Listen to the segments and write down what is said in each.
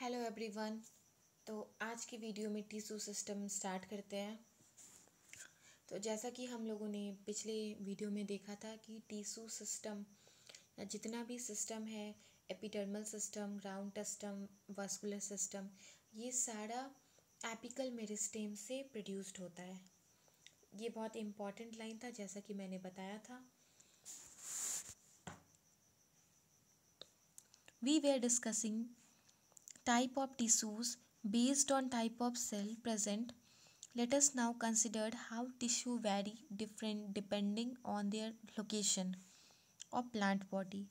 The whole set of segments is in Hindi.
Hello everyone. तो आज की वीडियो में टिश्यू सिस्टम स्टार्ट करते हैं। तो जैसा कि हम लोगों ने पिछले वीडियो में देखा था कि टिश्यू सिस्टम या जितना भी सिस्टम है, epidermal system, ground system, vascular system, ये सारा एपिकल मेरिस्टेम से प्रोड्यूस्ड होता है। ये बहुत इम्पॉर्टेंट लाइन था जैसा कि मैंने बताया था। We were discussing type of tissues based on type of cell present. Let us now consider how tissue vary different depending on their location of plant body.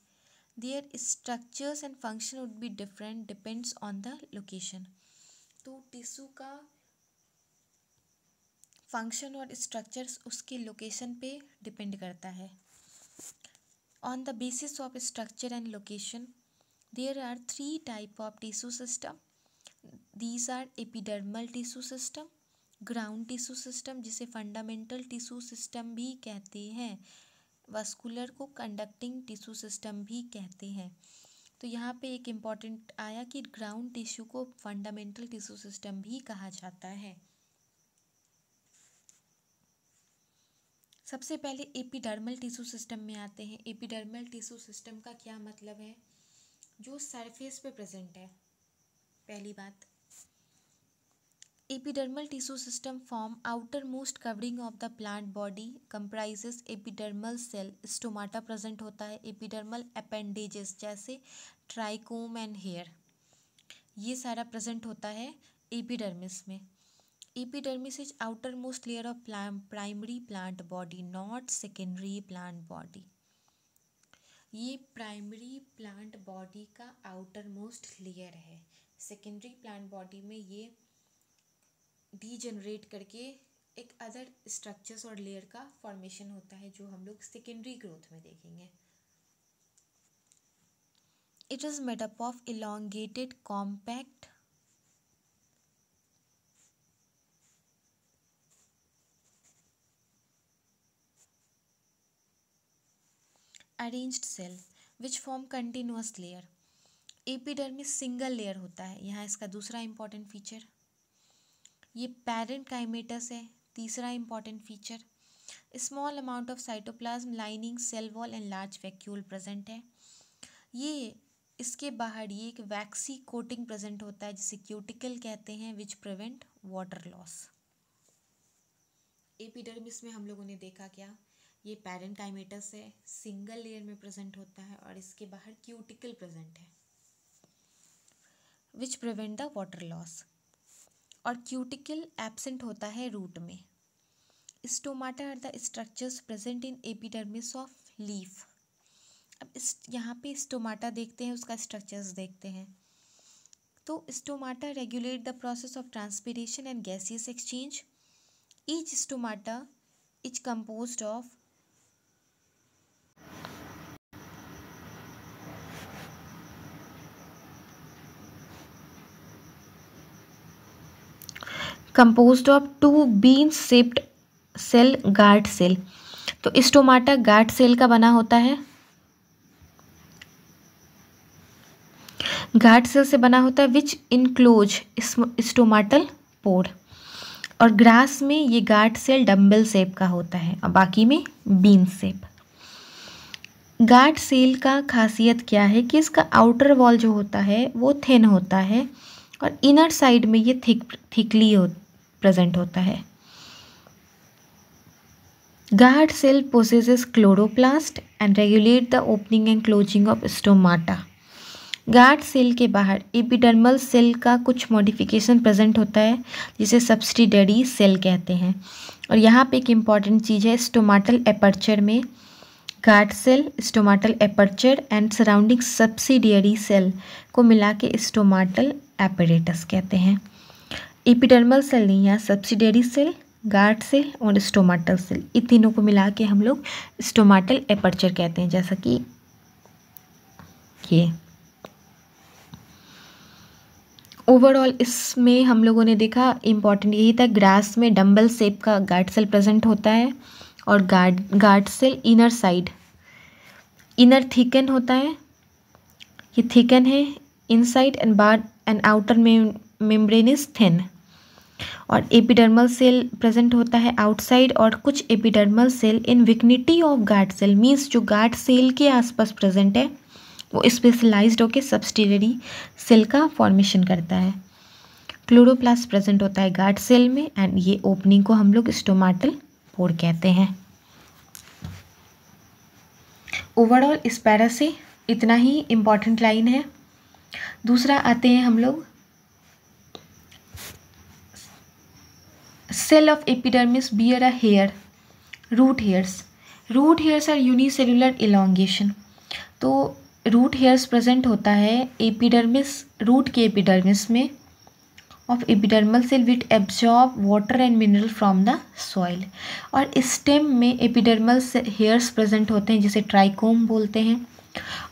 Their structures and function would be different depends on the location. तो टिश्यू का फंक्शन और स्ट्रक्चर्स उसके लोकेशन पे डिपेंड करता है। On the basis of structure and location, there are three type of tissue system. These are epidermal tissue system, ground tissue system जिसे फंडामेंटल टिश्यू सिस्टम भी कहते हैं, वास्कुलर को कंडक्टिंग टिश्यू सिस्टम भी कहते हैं। तो यहाँ पे एक इम्पॉर्टेंट आया कि ग्राउंड टिश्यू को फंडामेंटल टिश्यू सिस्टम भी कहा जाता है। सबसे पहले एपिडर्मल टिश्यू सिस्टम में आते हैं। एपिडर्मल टिश्यू सिस्टम का क्या मतलब है? जो सरफेस पे प्रेजेंट है। पहली बात, epidermal tissue system form outermost covering of the plant body comprises epidermal cell, stomata present होता है, एपिडर्मल अपेंडेजेस जैसे ट्राइकोम एंड हेयर, ये सारा प्रेजेंट होता है एपिडर्मिस में। Epidermis is outermost layer of primary plant body, not secondary plant body. ये प्राइमरी प्लांट बॉडी का आउटर मोस्ट लेयर है। सेकेंडरी प्लांट बॉडी में ये डीजनरेट करके एक अदर स्ट्रक्चर्स और लेयर का फॉर्मेशन होता है जो हम लोग सेकेंडरी ग्रोथ में देखेंगे। It is made up of elongated compact arranged cell which form continuous layer. Epidermis single layer होता है। यहाँ इसका दूसरा इंपॉर्टेंट फीचर, ये पैरेन्काइमेटस है। तीसरा important feature, small amount of cytoplasm lining cell wall and large vacuole present है। ये इसके बाहर ये एक वैक्सी कोटिंग प्रेजेंट होता है जिसे क्यूटिकल कहते हैं, which prevent water loss. Epidermis में हम लोगों ने देखा क्या, ये पैरेन्काइमेटस है, सिंगल लेयर में प्रेजेंट होता है और इसके बाहर क्यूटिकल प्रेजेंट है which prevent the water loss, और क्यूटिकल एब्सेंट होता है रूट में। Stomata are the structures present in epidermis of leaf. अब यहाँ पे स्टोमाटा देखते हैं, उसका स्ट्रक्चर्स देखते हैं। तो stomata regulate the process of transpiration and gaseous exchange. Each stomata is composed of two bean shaped cell guard cell. तो स्टोमाटा गार्ड सेल का बना होता है, गार्ड सेल से बना होता है विच इनक्लोज स्टोमाटल पोर। और ग्रास में ये गार्ड सेल डम्बल शेप का होता है और बाकी में बीन शेप। गार्ड सेल का खासियत क्या है कि इसका आउटर वॉल जो होता है वो थिन होता है और इनर साइड में ये थिकली प्रेजेंट होता है। Guard cell possesses chloroplast and regulate the opening and closing of stomata. Guard cell के बाहर एपिडर्मल सेल का कुछ मॉडिफिकेशन प्रेजेंट होता है जिसे सब्सिडियरी सेल कहते हैं। और यहाँ पे एक इम्पॉर्टेंट चीज़ है, स्टोमाटल एपर्चर में guard cell, stomatal aperture and surrounding subsidiary cell को मिला के स्टोमाटल एपरेटस कहते हैं। एपिडर्मल सेल नहीं, यहाँ सब्सिडियरी सेल, गार्ड सेल और स्टोमाटल सेल, इन तीनों को मिला के हम लोग स्टोमाटल एपर्चर कहते हैं। जैसा कि ये ओवरऑल इसमें हम लोगों ने देखा इम्पॉर्टेंट यही था, ग्रास में डम्बल शेप का गार्ड सेल प्रेजेंट होता है और guard cell inner side, inner thicken होता है, ये थिकन है inside and outer membrane is thin. और एपिडर्मल सेल प्रेजेंट होता है आउटसाइड, और कुछ epidermal cell in vicinity of guard cell, means जो गार्ड सेल के आसपास प्रेजेंट है वो स्पेशलाइज्ड होकर सब्सिडियरी सेल का फॉर्मेशन करता है। क्लोरोप्लास्ट प्रेजेंट होता है गार्ड सेल में, एंड ये ओपनिंग को हम लोग स्टोमाटल पोर कहते हैं। ओवरऑल इस पैरा से इतना ही इम्पॉर्टेंट लाइन है। दूसरा आते हैं हम लोग cell of epidermis bear a hair, root hairs. Root hairs are unicellular elongation. तो रूट हेयर्स प्रेजेंट होता है एपिडर्मिस, रूट के एपिडर्मिस में of epidermal cell which absorb water and mineral from the soil. और स्टेम में एपिडर्मल हेयर्स प्रेजेंट होते हैं जिसे ट्राइकोम बोलते हैं,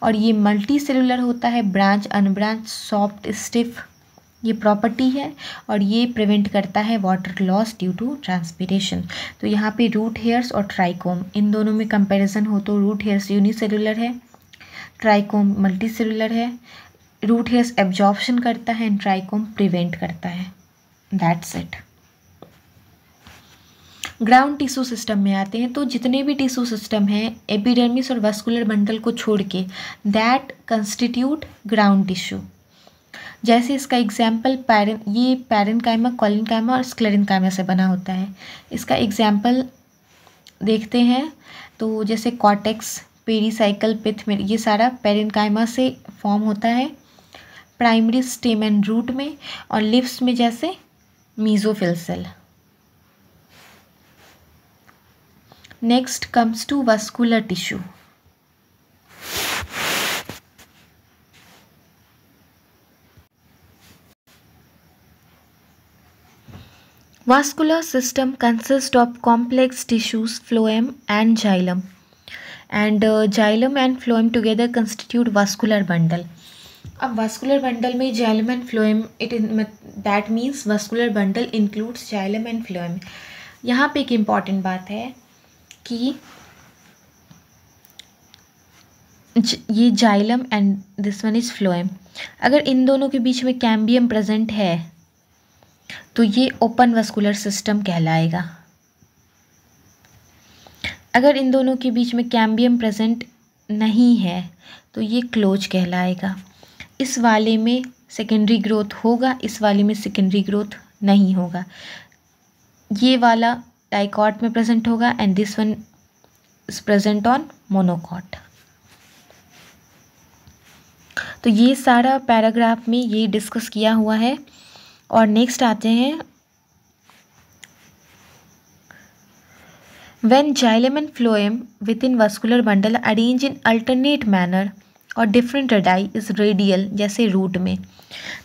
और ये मल्टी सेलुलर होता है, ब्रांच अनब्रांच सॉफ्ट स्टिफ ये प्रॉपर्टी है, और ये प्रिवेंट करता है water loss due to transpiration. तो यहाँ पे रूट हेयर्स और ट्राइकोम इन दोनों में कंपैरिजन हो तो रूट हेयर्स यूनिसेलुलर है, ट्राइकोम मल्टी सेलुलर है। रूट हेयर्स एब्जॉर्प्शन करता है एंड ट्राइकोम प्रिवेंट करता है। That's it. Ground tissue system में आते हैं। तो जितने भी टिश्यू सिस्टम हैं एपिडर्मिस और वास्कुलर बंडल को छोड़ के, दैट कंस्टिट्यूट ग्राउंड टिश्यू। जैसे इसका एग्जाम्पल ये पैरेन्काइमा, कोलिनकाइमा और स्क्लेरेन्काइमा से बना होता है। इसका एग्जाम्पल देखते हैं तो जैसे कॉर्टेक्स, पेरीसाइकल, पिथ में, ये सारा पैरेन्काइमा से फॉर्म होता है प्राइमरी स्टेम एंड रूट में, और लिव्स में जैसे mesophyll cell. Next comes to vascular tissue. Vascular system consists of complex tissues, phloem and xylem, and xylem and phloem together constitute vascular bundle. अब vascular bundle में xylem and phloem, that means vascular bundle includes xylem and phloem. यहाँ पे एक इम्पॉर्टेंट बात है कि ये xylem and this one is phloem, अगर इन दोनों के बीच में कैम्बियम प्रेजेंट है तो ये ओपन वास्कुलर सिस्टम कहलाएगा। अगर इन दोनों के बीच में कैम्बियम प्रेजेंट नहीं है तो ये क्लोज कहलाएगा। इस वाले में सेकेंडरी ग्रोथ होगा, इस वाले में सेकेंडरी ग्रोथ नहीं होगा। ये वाला डाइकॉट में प्रेजेंट होगा and this one is present on monocot. तो ये सारा पैराग्राफ में ये डिस्कस किया हुआ है। और नेक्स्ट आते हैं when xylem and phloem within vascular bundle arrange in alternate manner और different radii is radial, जैसे रूट में।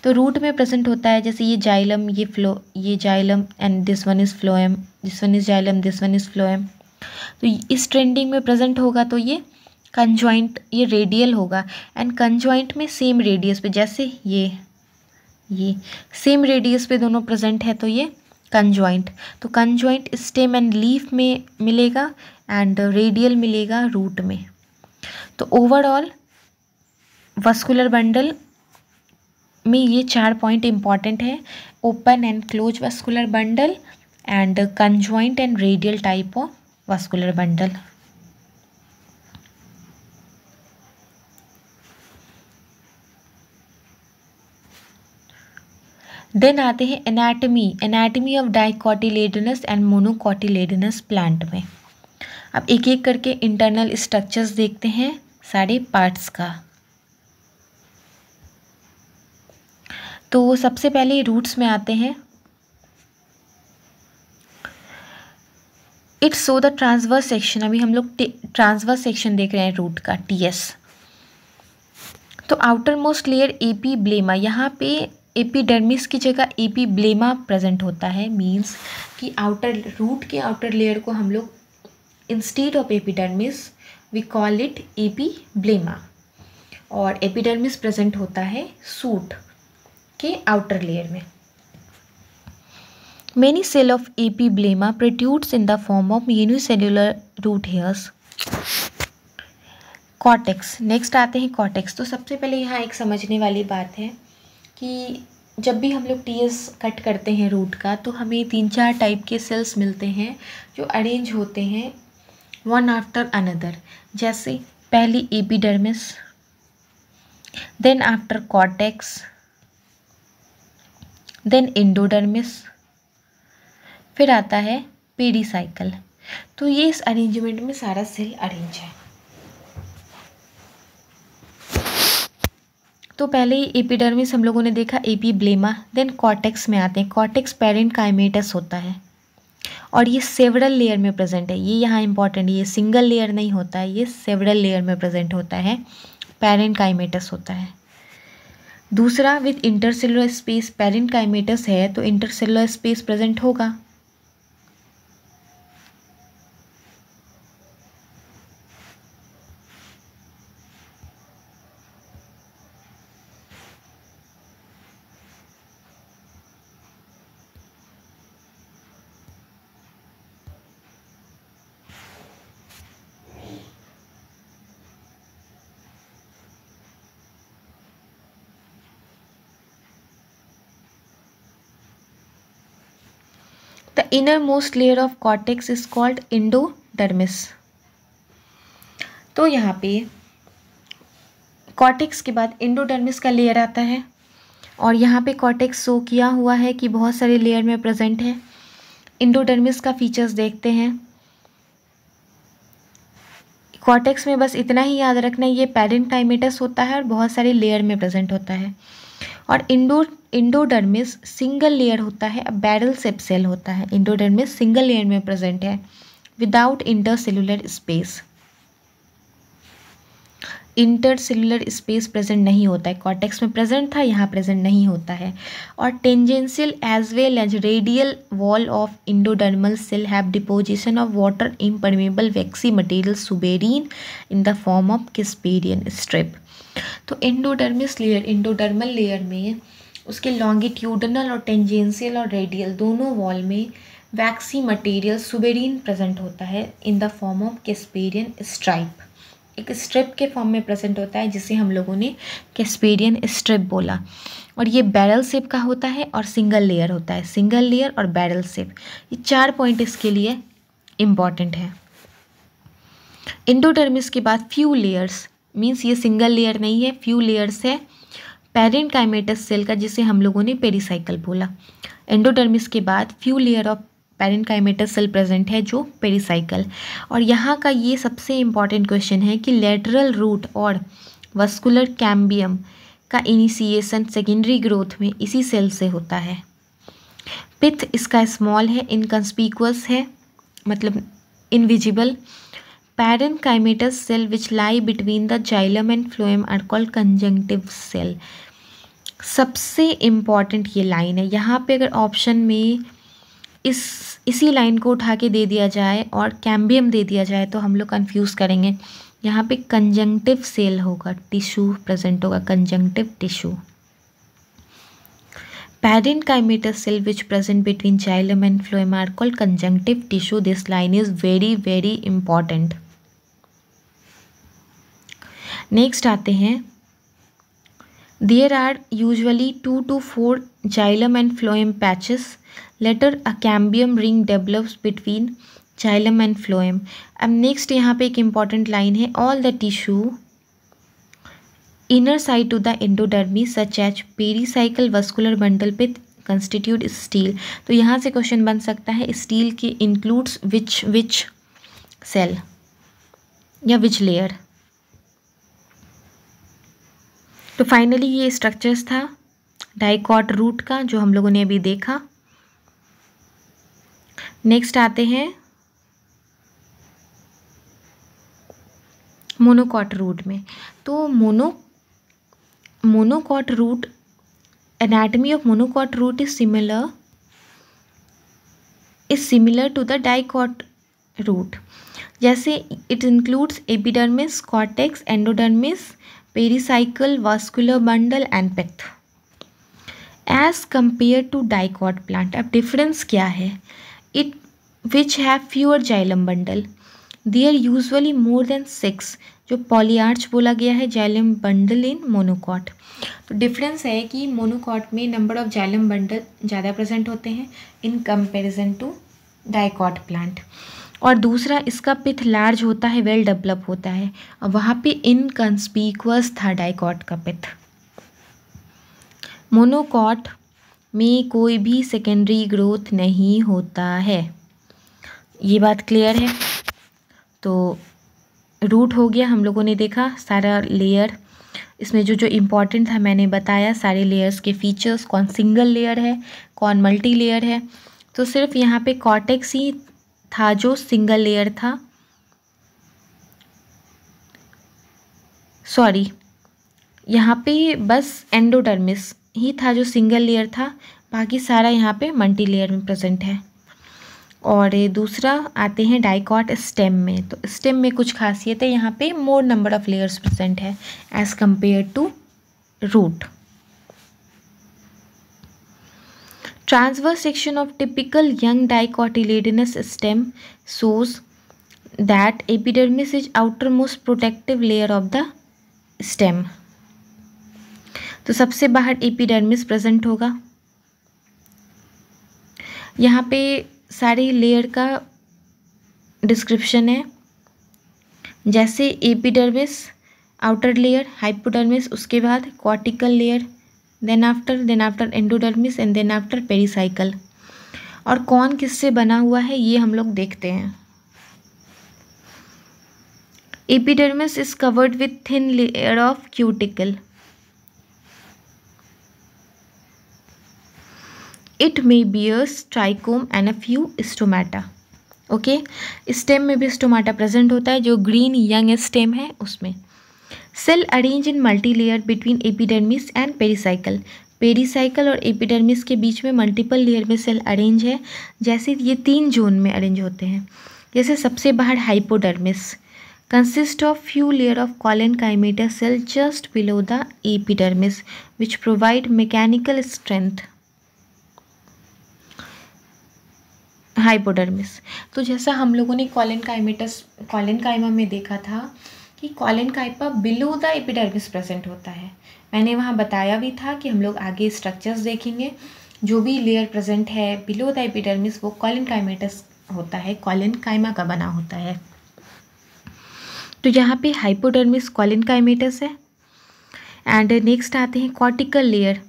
तो रूट में प्रेजेंट होता है जैसे ये जाइलम, ये xylem and this one is phloem, this one is xylem, this one is phloem. तो इस ट्रेंडिंग में प्रेजेंट होगा तो ये कंजॉइंट, ये रेडियल होगा, एंड कंजॉइंट में सेम रेडियस पे, जैसे ये सेम रेडियस पे दोनों प्रेजेंट है तो ये कंजॉइंट। तो कंजॉइंट स्टेम एंड लीफ में मिलेगा एंड रेडियल मिलेगा रूट में। तो ओवरऑल वास्कुलर बंडल में ये 4 पॉइंट इंपॉर्टेंट है, open and close vascular bundle and conjoint and radial type of vascular bundle. Then आते हैं anatomy of dicotyledonous and monocotyledonous plant में। अब एक एक करके इंटरनल स्ट्रक्चर्स देखते हैं सारे पार्ट्स का। तो सबसे पहले रूट्स में आते हैं। It's so the transverse section, अभी हम लोग ट्रांसवर्स सेक्शन देख रहे हैं रूट का, TS। तो आउटर मोस्ट लेयर एपीब्लेमा, यहाँ पे एपिडर्मिस की जगह एपीब्लेमा प्रेजेंट होता है, मीन्स कि रूट के आउटर लेयर को हम लोग instead of epidermis we call it epiblema, और एपिडर्मिस प्रेजेंट होता है सूट के आउटर लेयर में। Many cell of epiblema protrudes in the form of unicellular root hairs. Cortex, next आते हैं कॉर्टेक्स। तो सबसे पहले यहाँ एक समझने वाली बात है कि जब भी हम लोग टीएस कट करते हैं रूट का तो हमें 3-4 टाइप के सेल्स मिलते हैं जो अरेंज होते हैं वन आफ्टर अनदर। जैसे पहली epidermis, then after cortex, then endodermis, फिर आता है पेरिसाइकल। तो ये इस अरेंजमेंट में सारा सेल अरेंज है। तो पहले ही एपिडर्मिस हम लोगों ने देखा, एपीब्लेमा। देन कॉर्टेक्स में आते हैं। कॉर्टेक्स पेरेंट काइमेटस होता है और ये सेवरल लेयर में प्रेजेंट है। ये यहाँ इंपॉर्टेंट है, ये सिंगल लेयर नहीं होता है, ये सेवरल लेयर में प्रेजेंट होता है, पेरेंट काइमेटस होता है। दूसरा, विथ इंटरसेलुलर स्पेस, पेरेंट काइमेटस है तो इंटरसेलुलर स्पेस प्रेजेंट होगा। The innermost layer of cortex is called endodermis। तो यहाँ पे कॉर्टेक्स के बाद एंडोडर्मिस का लेयर आता है और यहाँ पे कॉर्टेक्स शो किया हुआ है कि बहुत सारे लेयर में प्रेजेंट है। एंडोडर्मिस का फीचर्स देखते हैं। कॉर्टेक्स में बस इतना ही याद रखना, ये पेरेंट काइमेटस होता है और बहुत सारे लेयर में प्रेजेंट होता है। और एंडोडर्मिस सिंगल लेयर होता है, अब बैरल शेप सेल होता है। एंडोडर्मिस सिंगल लेयर में प्रेजेंट है without intercellular space. Intercellular space present नहीं होता है, कॉर्टेक्स में प्रेजेंट था, यहाँ प्रेजेंट नहीं होता है। और tangential as well as radial wall of endodermal cell have deposition of water impermeable waxy material suberin in the form of Casparian strip. तो एंडोडर्मिस लेयर, इंडोडर्मल लेयर में उसके लॉन्गिट्यूडनल और टेंजेंशियल और रेडियल दोनों वॉल में वैक्सी मटेरियल सुबेरीन प्रेजेंट होता है इन the form of Casparian stripe. एक स्ट्रिप के फॉर्म में प्रेजेंट होता है जिसे हम लोगों ने कैस्पेरियन स्ट्रिप बोला। और ये बैरल शेप का होता है और सिंगल लेयर होता है, सिंगल लेयर और बैरल शेप। ये 4 पॉइंट इसके लिए इम्पॉर्टेंट है। एंडोडर्मिस के बाद फ्यू लेयर्स, मीन्स ये सिंगल लेयर नहीं है, फ्यू लेयर्स है पेरेंट काइमेटस सेल का, जिसे हम लोगों ने पेरिसाइकल बोला। एंडोडर्मिस के बाद few layer of parenchymatous cell present है जो पेरिसाइकल। और यहाँ का ये सबसे इम्पॉर्टेंट क्वेश्चन है कि लेटरल रूट और वस्कुलर कैम्बियम का इनिशिएशन सेकेंडरी ग्रोथ में इसी सेल से होता है। पिथ इसका स्मॉल है, इनकंस्पिकुअस है, मतलब invisible. Parenchymatous cell which lie between the xylem and phloem are called conjunctive cell. सबसे इम्पॉर्टेंट ये लाइन है। यहाँ पे अगर ऑप्शन में इसी लाइन को उठा के दे दिया जाए और कैम्बियम दे दिया जाए तो हम लोग कंफ्यूज करेंगे। यहाँ पे कंजंक्टिव सेल होगा, टिश्यू प्रेजेंट होगा, conjunctive tissue. Parenchymatous cell which present between xylem and phloem are called conjunctive tissue. This line is very very important. Next आते हैं, there are usually 2 to 4 xylem and phloem patches. Later a cambium ring develops between xylem and phloem। अब नेक्स्ट यहाँ पे एक इम्पॉर्टेंट लाइन है, all the tissue inner side to the endodermis such as pericycle vascular bundle pith constitute steel। तो यहाँ से क्वेश्चन बन सकता है स्टील के includes which cell या which layer। तो फाइनली ये स्ट्रक्चर्स था डाइकॉट रूट का जो हम लोगों ने अभी देखा। नेक्स्ट आते हैं मोनोकॉट रूट में। तो monocot root, anatomy of monocot root is similar to the dicot root. जैसे it includes epidermis, cortex, endodermis, pericycle, vascular bundle and pith as compare to dicot plant. अब डिफरेंस क्या है? which have fewer xylem bundle, they are usually more than 6। जो पॉलीआर्च बोला गया है जाइलम बंडल इन मोनोकॉट। तो डिफरेंस है कि मोनोकॉट में नंबर ऑफ जाइलम बंडल ज़्यादा प्रेजेंट होते हैं in comparison to dicot plant. और दूसरा, इसका पिथ लार्ज होता है, वेल डेवलप होता है, और वहाँ पे इनकंस्पीक्वस था डाइकॉट का पिथ। मोनोकॉट में कोई भी सेकेंडरी ग्रोथ नहीं होता है। ये बात क्लियर है। तो रूट हो गया, हम लोगों ने देखा सारा लेयर, इसमें जो जो इम्पोर्टेंट था मैंने बताया, सारे लेयर्स के फीचर्स, कौन सिंगल लेयर है कौन मल्टी लेयर है। तो सिर्फ यहाँ पे कॉर्टेक्स ही था जो सिंगल लेयर था, सॉरी यहाँ पे बस एंडोडर्मिस ही था जो सिंगल लेयर था, बाकी सारा यहाँ पे मल्टी लेयर में प्रेजेंट है। और दूसरा आते हैं डाइकॉट स्टेम में। तो स्टेम में कुछ खासियत है, यहाँ पे more number of layers present है as compare to root. Transverse section of typical young dicotyledonous stem shows that epidermis is outermost protective layer of the stem। तो सबसे बाहर एपिडर्मिस प्रेजेंट होगा। यहाँ पे सारी लेयर का डिस्क्रिप्शन है, जैसे एपिडर्मिस, आउटर लेयर, हाइपोडर्मिस, उसके बाद cortical layer, then after endodermis and then after pericycle. और कौन किससे बना हुआ है ये हम लोग देखते हैं। Epidermis is covered with thin layer of cuticle. It may bears trichome and a few stomata। Okay, stem में भी स्टोमाटा प्रेजेंट होता है, जो ग्रीन यंग स्टेम है उसमें। Cell arrange in multi layer between epidermis and pericycle. Pericycle और एपिडर्मिस के बीच में मल्टीपल लेयर में सेल अरेंज है, जैसे ये 3 जोन में अरेंज होते हैं। जैसे सबसे बाहर hypodermis consist of few layer of collenchymatous cell just below the epidermis which provide mechanical strength. Hypodermis, तो जैसा हम लोगों ने कॉलेनकाइमा में देखा था कि collenchyma below the epidermis present होता है। मैंने वहाँ बताया भी था कि हम लोग आगे स्ट्रक्चर्स देखेंगे, जो भी लेयर प्रेजेंट है बिलो द एपिडर्मिस वो कॉलेनकाइमेटस होता है, कॉलेनकाइमा का बना होता है। तो यहाँ पे हाइपोडर्मिस कॉलेनकाइमेटस है। एंड नेक्स्ट आते हैं कॉर्टिकल लेयर।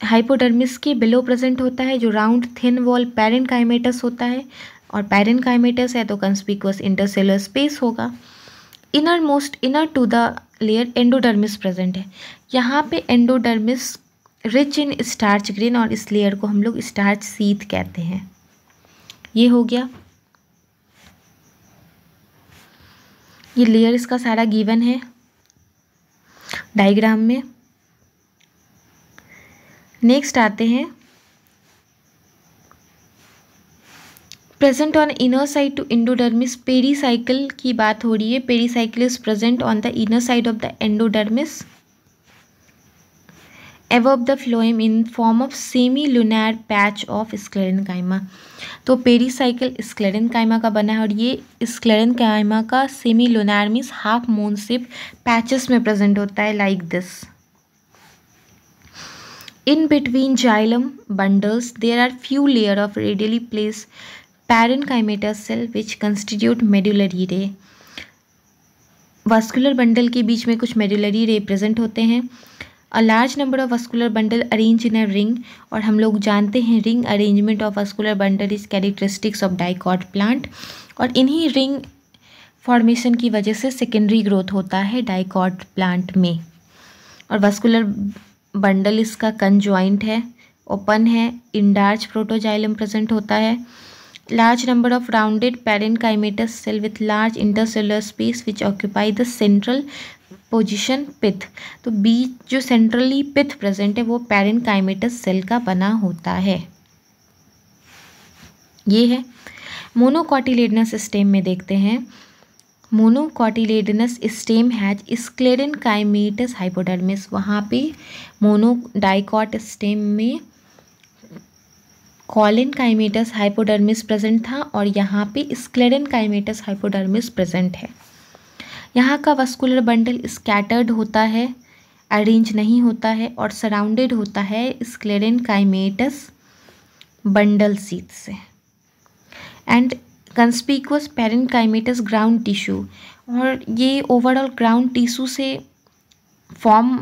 हाइपोडर्मिस के बिलो प्रेजेंट होता है, जो राउंड थिन वॉल पैरेनकाइमेटस होता है, और पैरेनकाइमेटस है तो कंस्पिकुअस इंटरसेलुलर स्पेस होगा। Inner to the layer endodermis present है। यहाँ पे endodermis rich in starch grain, और इस लेयर को हम लोग स्टार्च सीथ कहते हैं। ये हो गया, ये लेयर इसका सारा गिवन है डायग्राम में। नेक्स्ट आते हैं present on inner side to endodermis. Pericycle की बात हो रही है। Pericycle is present on the inner side of the endodermis above the phloem in form of semi-lunar patch of sclerenchyma। तो पेरीसाइकिल स्क्लेरेनकाइमा का बना है, और ये स्क्लेरेनकाइमा का semi lunar means half moon shape patches में प्रेजेंट होता है, like this. In between xylem bundles, there are few layer of radially placed parenchymatous cell which constitute medullary ray। vascular bundle के बीच में कुछ medullary ray present होते हैं। A large number of vascular bundle arranged in a ring, और हम लोग जानते हैं ring arrangement of vascular bundle is characteristics of dicot plant, और इन्हीं ring formation की वजह से secondary growth होता है dicot plant में। और vascular बंडल इसका कंजॉइंट है, ओपन है, इंडार्च प्रोटोजाइलम प्रेजेंट होता है। Large number of rounded parenchymatous cell with large intercellular space which occupy the central position pith. तो बीच जो सेंट्रली पिथ प्रेजेंट है वो पैरेनकाइमेटस सेल का बना होता है। ये है। मोनोकॉटिलेडनस स्टेम में देखते हैं। मोनोकॉटिलेडनस स्टेम हैज स्क्लेरेनकाइमेटस हाइपोडर्मिस। वहाँ पे मोनोडाइकॉट स्टेम में कॉलेनकाइमेटस हाइपोडर्मिस प्रेजेंट था, और यहाँ पे स्क्लेरेनकाइमेटस हाइपोडर्मिस प्रेजेंट है। यहाँ का वस्कुलर बंडल स्कैटर्ड होता है, अरेंज नहीं होता है और सराउंडेड होता है स्क्लेरेनकाइमेटस बंडल सीथ से। एंड कंस्पिकुअस पेरेन्काइमेटस ग्राउंड टिश्यू, और ये ओवरऑल ग्राउंड टिश्यू से फॉर्म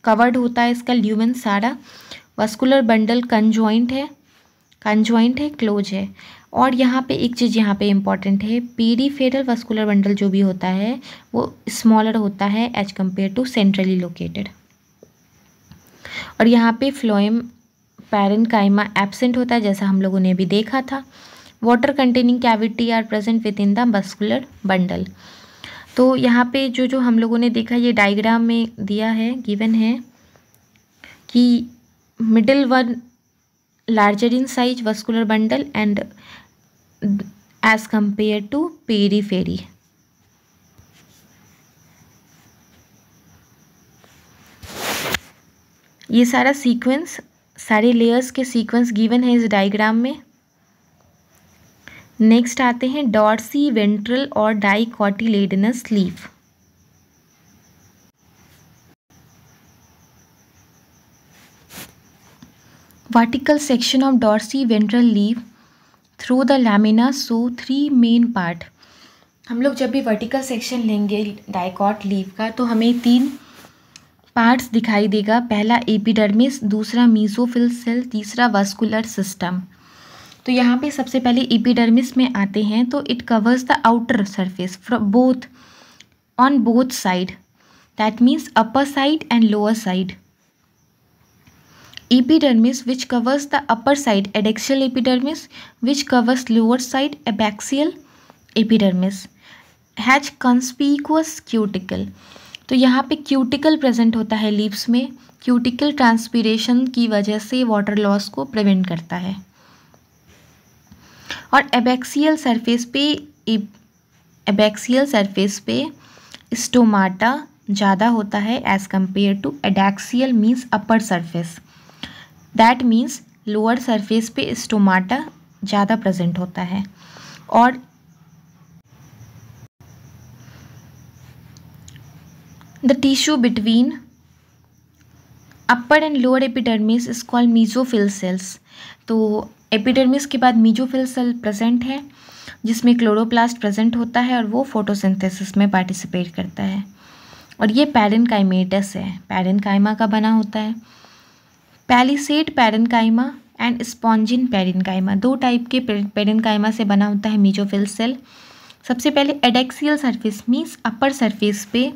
कवर्ड होता है इसका ल्यूमेन सारा। वस्कुलर बंडल कंजॉइंट है, क्लोज है। और यहाँ पे एक चीज़ यहाँ पे इम्पॉर्टेंट है, पेरीफेरल वस्कुलर बंडल जो भी होता है वो स्मॉलर होता है as compare to centrally located. और यहाँ पे फ्लोएम पैरेन्काइमा एब्सेंट होता है, जैसा हम लोगों ने अभी देखा था। Water containing cavity are present within the vascular bundle. तो यहाँ पे जो हम लोगों ने देखा, ये डायग्राम में दिया है, गिवन है कि middle one larger in size vascular bundle and as compare to periphery. ये सारा सीक्वेंस, सारे लेयर्स के सीक्वेंस गिवन है इस डायग्राम में। नेक्स्ट आते हैं डॉर्सी वेंट्रल और dicotyledonous leaf. Vertical section of dorsiventral leaf through the lamina show 3 main part. हम लोग जब भी वर्टिकल सेक्शन लेंगे डाइकॉट लीफ का तो हमें 3 पार्ट्स दिखाई देगा। पहला एपिडर्मिस, दूसरा मीसोफिल सेल, तीसरा वस्कुलर सिस्टम। तो यहाँ पे सबसे पहले एपिडर्मिस में आते हैं तो it covers the outer surface from both on both side, that means upper side and lower side. Epidermis which covers the upper side, adaxial epidermis, which covers lower side, abaxial epidermis, has conspicuous cuticle। तो यहाँ पे क्यूटिकल प्रेजेंट होता है लीव्स में। क्यूटिकल ट्रांसपीरेशन की वजह से वाटर लॉस को प्रिवेंट करता है। और एबैक्सियल सरफेस पे स्टोमाटा ज़्यादा होता है as compare to adaxial means upper surface. That means lower surface पे स्टोमाटा ज़्यादा प्रेजेंट होता है। और the tissue between upper and lower epidermis is called mesophyll cells. तो एपिडर्मिस के बाद मीसोफिल सेल प्रेजेंट है जिसमें क्लोरोप्लास्ट प्रेजेंट होता है और वो फोटोसिंथेसिस में पार्टिसिपेट करता है। और ये पैरेन्काइमेटस है, पैरेन्काइमा का बना होता है। Palisade parenchyma and spongy parenchyma, 2 type के पैरेन्काइमा से बना होता है मीसोफिल सेल। सबसे पहले adaxial surface means upper surface पे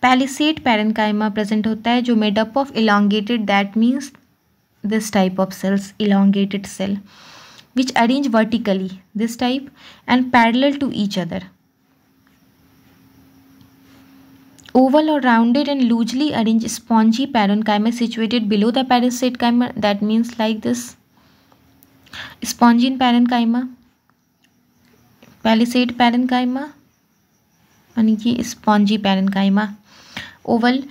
पैलिसेड पैरेन्काइमा प्रेजेंट होता है जो made up of elongated, that means this type of cells, elongated cell which arrange vertically, this type and parallel to each other. Oval or rounded and loosely arranged spongy parenchyma situated below the pericytoma, that means like this spongine parenchyma, palisade parenchyma and ये spongy parenchyma, oval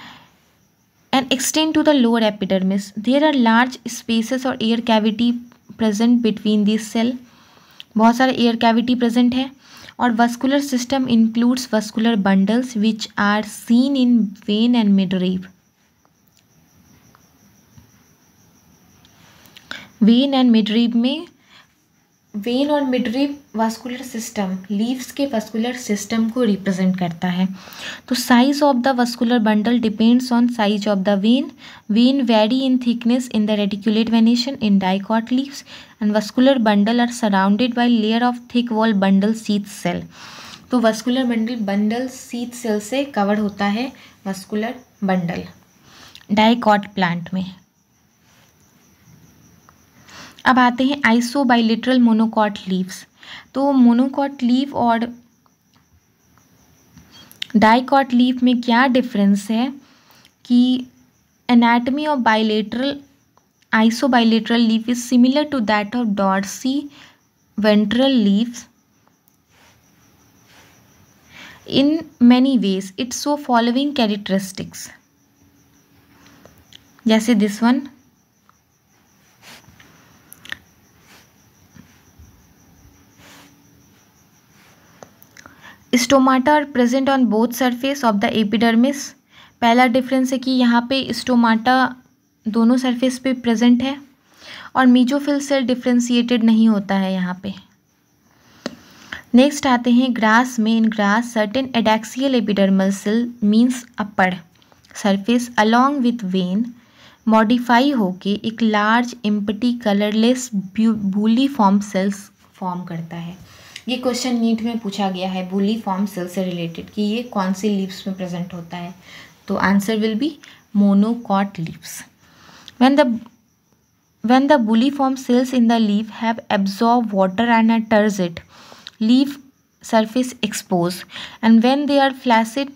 and extend to the lower epidermis. There are large spaces or air cavity present between these cell, बहुत सारे एयर कैविटी प्रेजेंट है। और vascular system includes vascular bundles which are seen in vein and midrib. Vein and midrib में, वेन और मिडरीव वस्कुलर सिस्टम, लीव्स के वस्कुलर सिस्टम को रिप्रेजेंट करता है। तो size of the vascular bundle depends on size of the vein. Vein vary in thickness in the reticulate venation in dicot leaves and vascular bundle are surrounded by layer of thick wall bundle sheath cell. तो वस्कुलर बंडल सीथ सेल से कवर होता है वस्कुलर बंडल डाइकॉट प्लांट में। अब आते हैं आइसोबाइलेटरल मोनोकॉट लीव्स। तो मोनोकॉट लीव और डाइकॉट लीव में क्या डिफरेंस है कि anatomy of bilateral isobilateral leaf is similar to that of dorsiventral leaves in many ways. It show following characteristics, जैसे this one, stomata are present on both surface of the epidermis. पहला डिफरेंस है कि यहाँ पे स्टोमाटा दोनों सरफेस पे प्रेजेंट है और मीजोफिल सेल डिफ्रेंशिएटेड नहीं होता है यहाँ पे। नेक्स्ट आते हैं ग्रास में। In grass certain adaxial epidermal cell means upper surface along with vein modify होके एक large empty colourless bulliform cells form करता है। ये क्वेश्चन नीट में पूछा गया है बूली फॉर्म सेल से रिलेटेड कि ये कौन सी लीव्स में प्रेजेंट होता है, तो answer will be monocot leaves. When the bulliform cells in the leaf have absorbed water and are turgid, leaf surface exposed, and when they are flaccid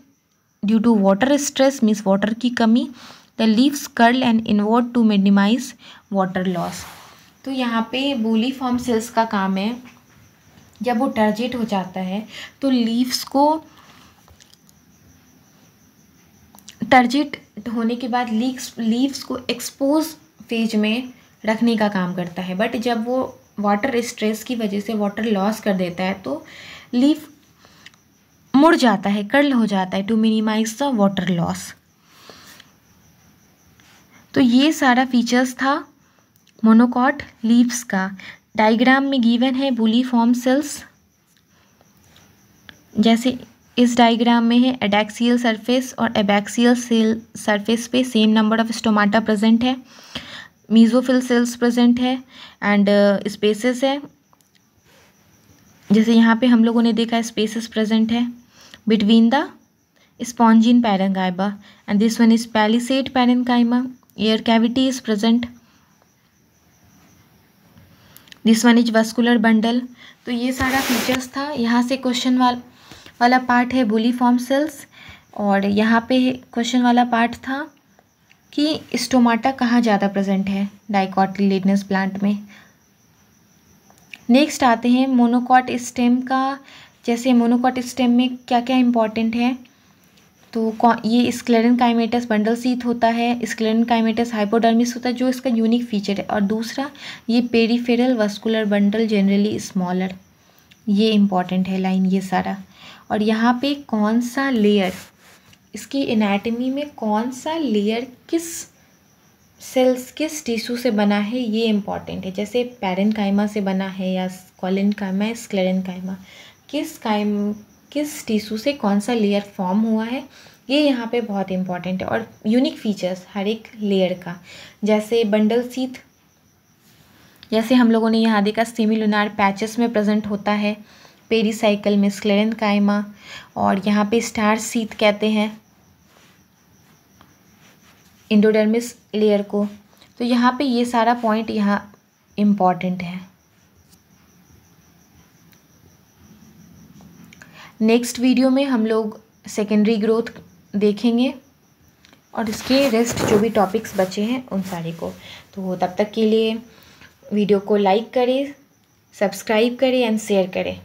due to water stress means water की कमी, the leaves curl and invert to minimize water loss। तो यहाँ पे bulliform cells का काम है जब वो टर्जिड हो जाता है तो लीव्स को टर्जिड होने के बाद लीव्स को एक्सपोज फेज में रखने का काम करता है, बट जब वो वाटर स्ट्रेस की वजह से वाटर लॉस कर देता है तो लीफ मुड़ जाता है, कर्ल हो जाता है to minimize the water loss. तो ये सारा फीचर्स था मोनोकॉट लीव्स का। डायग्राम में गिवन है बुलीफॉर्म सेल्स, जैसे इस डायग्राम में है एडैक्सियल सरफेस और एबैक्सियल सेल सरफेस पे same number of stomata present है, मीजोफिल सेल्स प्रेजेंट है एंड स्पेसेस है। जैसे यहाँ पे हम लोगों ने देखा स्पेसेस प्रेजेंट है between the spongy parenchyma and this one is palisade parenchyma. Air cavity is present, this one is vascular bundle. तो ये सारा फीचर्स था। यहाँ से क्वेश्चन वाला पार्ट है बुलीफॉर्म सेल्स और यहाँ पे क्वेश्चन वाला पार्ट था कि स्टोमाटा कहाँ ज़्यादा प्रेजेंट है डाइकोटिलेडनस प्लांट में। नेक्स्ट आते हैं मोनोकॉट स्टेम का। जैसे मोनोकॉट स्टेम में क्या क्या इंपॉर्टेंट है, तो ये स्क्लेरेनकाइमेटस बंडल सीथ होता है, स्क्लेरेनकाइमेटस हाइपोडर्मिस होता है जो इसका यूनिक फीचर है, और दूसरा ये peripheral vascular bundle generally smaller, ये इंपॉर्टेंट है लाइन ये सारा। और यहाँ पे कौन सा लेयर, इसकी एनाटमी में कौन सा लेयर किस सेल्स किस टिश्यू से बना है ये इंपॉर्टेंट है। जैसे पैरेन्काइमा से बना है या कॉलेनकाइमा, स्क्लेरेनकाइमा, किस टिश्यू से कौन सा लेयर फॉर्म हुआ है ये यहाँ पे बहुत इंपॉर्टेंट है। और यूनिक फीचर्स हर एक लेयर का, जैसे बंडल सीथ, जैसे हम लोगों ने यहाँ देखा सेमिलुनार पैचेस में प्रेजेंट होता है, पेरीसाइकल में स्क्लेरेनकाइमा, और यहाँ पे स्टार सीथ कहते हैं इंडोडर्मिस लेयर को। तो यहाँ पे ये सारा पॉइंट यहाँ इम्पॉर्टेंट है। नेक्स्ट वीडियो में हम लोग सेकेंडरी ग्रोथ देखेंगे और इसके रेस्ट जो भी टॉपिक्स बचे हैं उन सारे को। तो तब तक के लिए वीडियो को लाइक करें, सब्सक्राइब करें एंड शेयर करें।